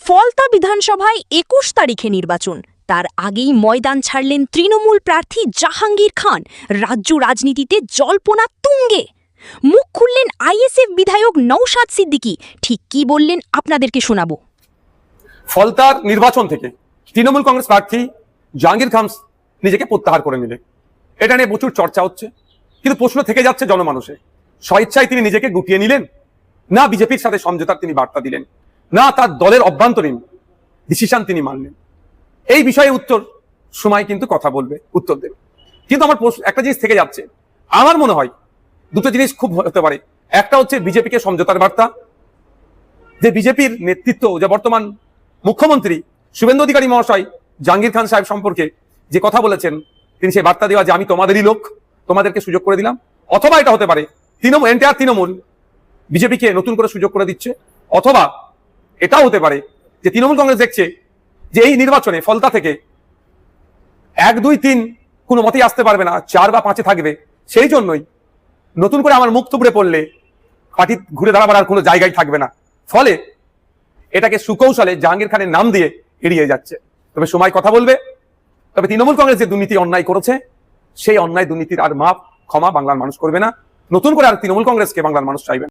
ফলতা বিধানসভায় ২১ তারিখে নির্বাচন, তার আগেই ময়দান ছাড়লেন তৃণমূল প্রার্থী জাহাঙ্গীর খান। রাজ্য রাজনীতিতে জল্পনা তুঙ্গে। মুখ খুললেন আইএসএফ বিধায়ক নওশাদ সিদ্দিকী। ঠিক কি বললেন আপনাদেরকে শোনাবো। ফলতার নির্বাচন থেকে তৃণমূল কংগ্রেস প্রার্থী জাহাঙ্গীর খান নিজেকে প্রত্যাহার করে নিলেন। এটা নিয়ে প্রচুর চর্চা হচ্ছে, কিন্তু প্রশ্ন থেকে যাচ্ছে জনমানুষে, স্বেচ্ছায় তিনি নিজেকে গুটিয়ে নিলেন, না বিজেপির সাথে সমঝোতার তিনি বার্তা দিলেন, না তার দলের অভ্যন্তরীণ ডিসিশন তিনি মানলেন। এই বিষয়ে উত্তর সময় কিন্তু কথা বলবে, উত্তর দেবে। কিন্তু আমার একটা জিনিস থেকে যাচ্ছে, আমার মনে হয় দুটো জিনিস খুব হতে পারে। একটা হচ্ছে বিজেপিকে সমঝোতার বার্তা, যে বিজেপির নেতৃত্ব, যে বর্তমান মুখ্যমন্ত্রী শুভেন্দু অধিকারী মহাশয় জাহাঙ্গীর খান সাহেব সম্পর্কে যে কথা বলেছেন, তিনি সেই বার্তা দেওয়া যে আমি তোমাদেরই লোক, তোমাদেরকে সুযোগ করে দিলাম। অথবা এটা হতে পারে তৃণমূল বিজেপিকে নতুন করে সুযোগ করে দিচ্ছে। অথবা এটাও হতে পারে যে তৃণমূল কংগ্রেস দেখছে যে এই নির্বাচনে ফলতা থেকে 1, 2, 3 কোনো মতেই আসতে পারবে না, 4 বা 5-এ থাকবে। সেই জন্যই নতুন করে আমার মুখ থুবড়ে পড়লে পার্টি ঘুরে দাঁড়াবার আর কোনো জায়গায় থাকবে না। ফলে এটাকে সুকৌশলে জাহাঙ্গীর খানের নাম দিয়ে এড়িয়ে যাচ্ছে। তবে সময় কথা বলবে। তবে তৃণমূল কংগ্রেস যে দুর্নীতি অন্যায় করেছে, সেই অন্যায় দুর্নীতির আর ক্ষমা বাংলার মানুষ করবে না। নতুন করে আর তৃণমূল কংগ্রেসকে বাংলার মানুষ চাইবে না।